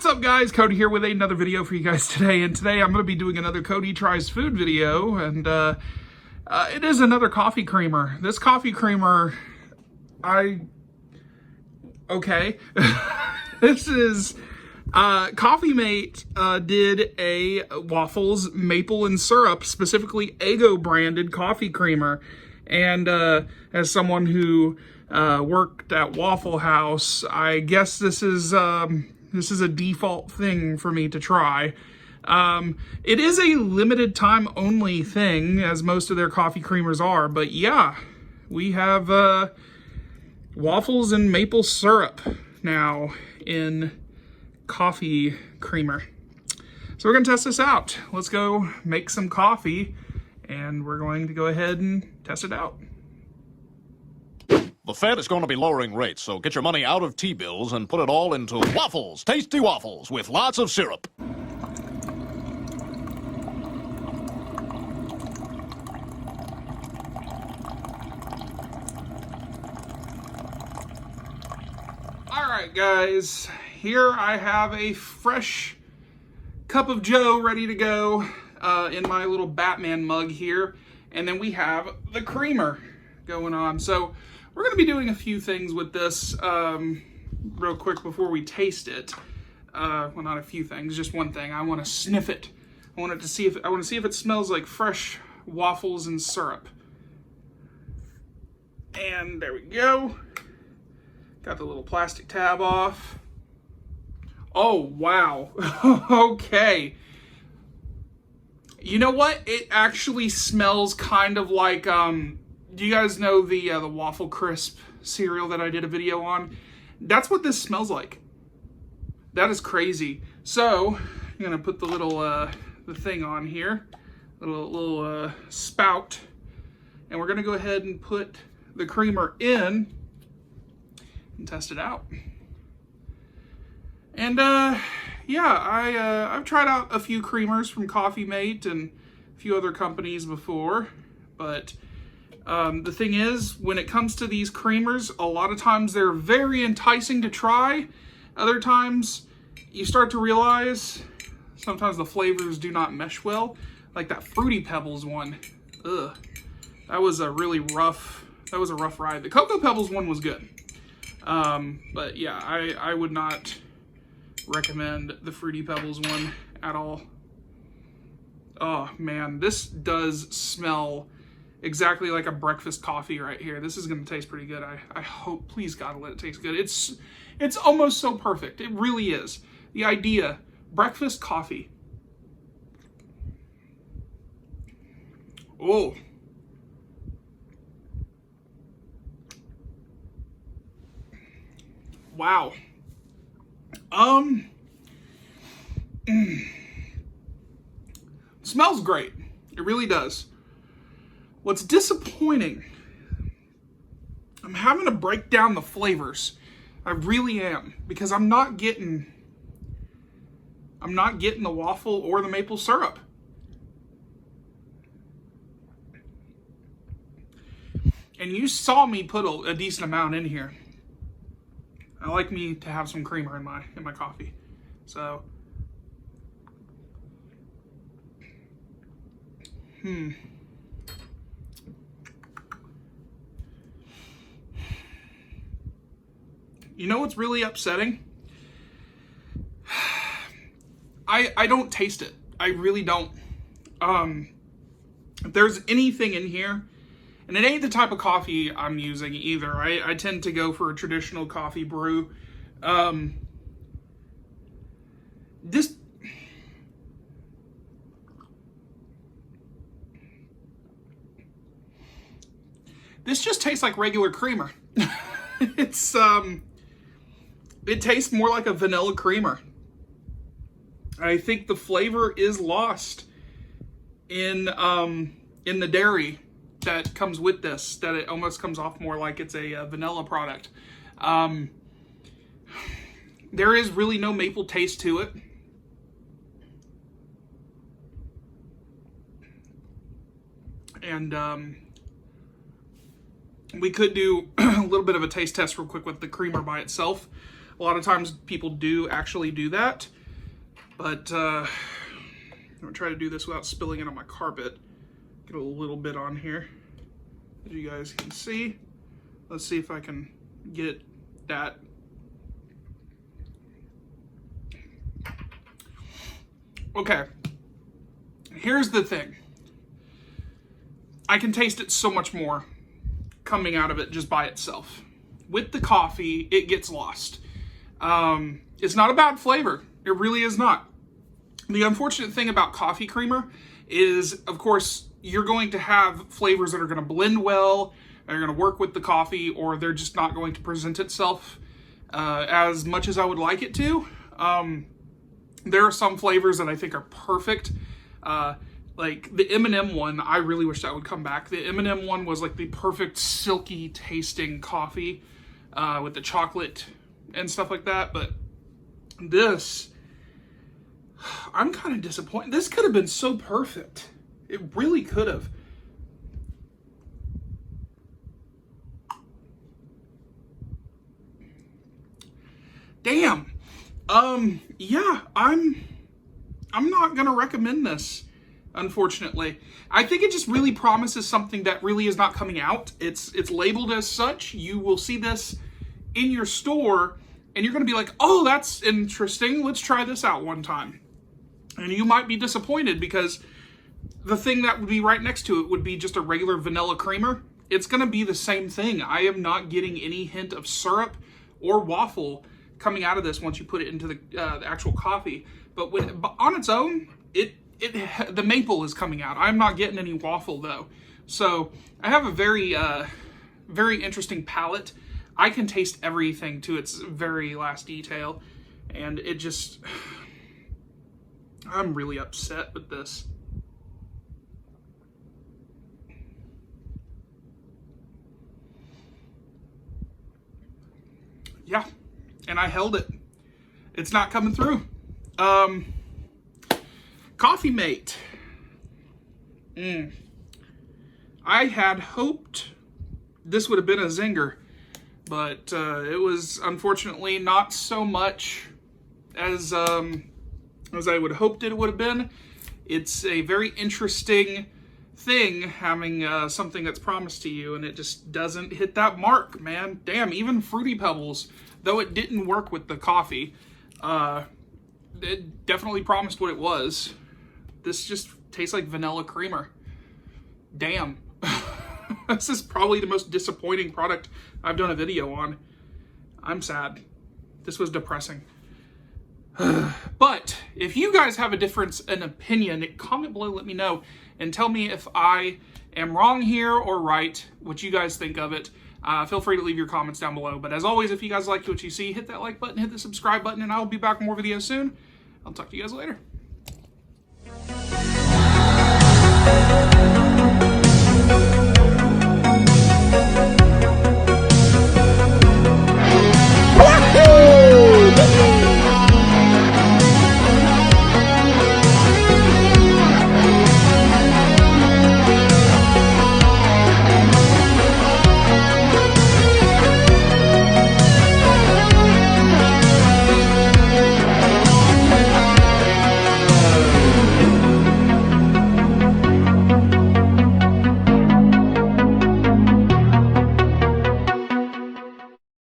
up, guys? Cody here with another video for you guys today, and today I'm going to be doing another Cody Tries Food video, and it is another coffee creamer. This coffee creamer, this is, Coffee Mate did a Waffles maple and syrup, specifically Eggo branded coffee creamer, and as someone who worked at Waffle House, I guess this is a default thing for me to try. It is a limited time only thing, as most of their coffee creamers are, but yeah, we have waffles and maple syrup now in coffee creamer. So we're gonna test this out. Let's go make some coffee, and we're going to go ahead and test it out. The Fed is going to be lowering rates, so get your money out of T-bills and put it all into waffles. Tasty waffles with lots of syrup. Alright guys, here I have a fresh cup of joe ready to go in my little Batman mug here, and then we have the creamer going on. So we're going to be doing a few things with this real quick before we taste it. Well, not a few things, just one thing. I want to sniff it. I want to see if it smells like fresh waffles and syrup. And there we go. Got the little plastic tab off. Oh, wow. Okay. You know what? It actually smells kind of like, do you guys know the Waffle Crisp cereal that I did a video on? That's what this smells like. That is crazy. So, I'm going to put the little, the thing on here. Little spout. And we're going to go ahead and put the creamer in and test it out. And yeah, I've tried out a few creamers from Coffee Mate and a few other companies before, but the thing is, when it comes to these creamers, a lot of times they're very enticing to try. Other times you start to realize sometimes the flavors do not mesh well, like that Fruity Pebbles one. Ugh, that was a really rough ride. The Cocoa Pebbles one was good. But yeah, I would not recommend the Fruity Pebbles one at all. Oh man, this does smell exactly like a breakfast coffee right here. This is going to taste pretty good. I hope, please God, let it taste good. It's almost so perfect. It really is. The idea, breakfast coffee. Oh. Wow. Smells great. It really does. What's disappointing, I'm having to break down the flavors. I really am, because I'm not getting the waffle or the maple syrup. And you saw me put a decent amount in here. I like me to have some creamer in my coffee. So, You know what's really upsetting? I don't taste it. I really don't. If there's anything in here, and it ain't the type of coffee I'm using either. I tend to go for a traditional coffee brew. This just tastes like regular creamer. It tastes more like a vanilla creamer. I think the flavor is lost in the dairy that comes with this, that it almost comes off more like it's a vanilla product. There is really no maple taste to it. And we could do a little bit of a taste test real quick with the creamer by itself. A lot of times people do actually do that. But I'm gonna try to do this without spilling it on my carpet. Get a little bit on here, as you guys can see. Let's see if I can get that. Okay, here's the thing. I can taste it so much more coming out of it just by itself. With the coffee, it gets lost. It's not a bad flavor. It really is not. The unfortunate thing about coffee creamer is, of course, you're going to have flavors that are going to blend well, they're going to work with the coffee, or they're just not going to present itself as much as I would like it to. There are some flavors that I think are perfect. Like the M&M one, I really wish that would come back. The M&M one was like the perfect silky tasting coffee with the chocolate and stuff like that. But this, I'm kind of disappointed. This could have been so perfect. It really could have. Damn. Yeah, I'm not gonna recommend this, unfortunately. I think it just really promises something that really is not coming out. It's labeled as such. You will see this in your store, and you're gonna be like, oh, that's interesting. Let's try this out one time. And you might be disappointed because the thing that would be right next to it would be just a regular vanilla creamer. It's gonna be the same thing. I am not getting any hint of syrup or waffle coming out of this once you put it into the actual coffee. But on its own, the maple is coming out. I'm not getting any waffle though. So I have a very, very interesting palate. I can taste everything to its very last detail, and it just, I'm really upset with this. Yeah, and I held it. It's not coming through. Coffee Mate. I had hoped this would have been a zinger, but it was unfortunately not so much as I would have hoped it would have been. It's a very interesting thing having something that's promised to you, and it just doesn't hit that mark, man. Damn, even Fruity Pebbles, though it didn't work with the coffee, it definitely promised what it was. This just tastes like vanilla creamer. Damn. This is probably the most disappointing product I've done a video on. I'm sad. This was depressing. But if you guys have a difference in opinion, comment below, let me know, and tell me if I am wrong here or right, what you guys think of it. Feel free to leave your comments down below. But as always, if you guys like what you see, hit that like button, hit the subscribe button, and I'll be back with more videos soon. I'll talk to you guys later.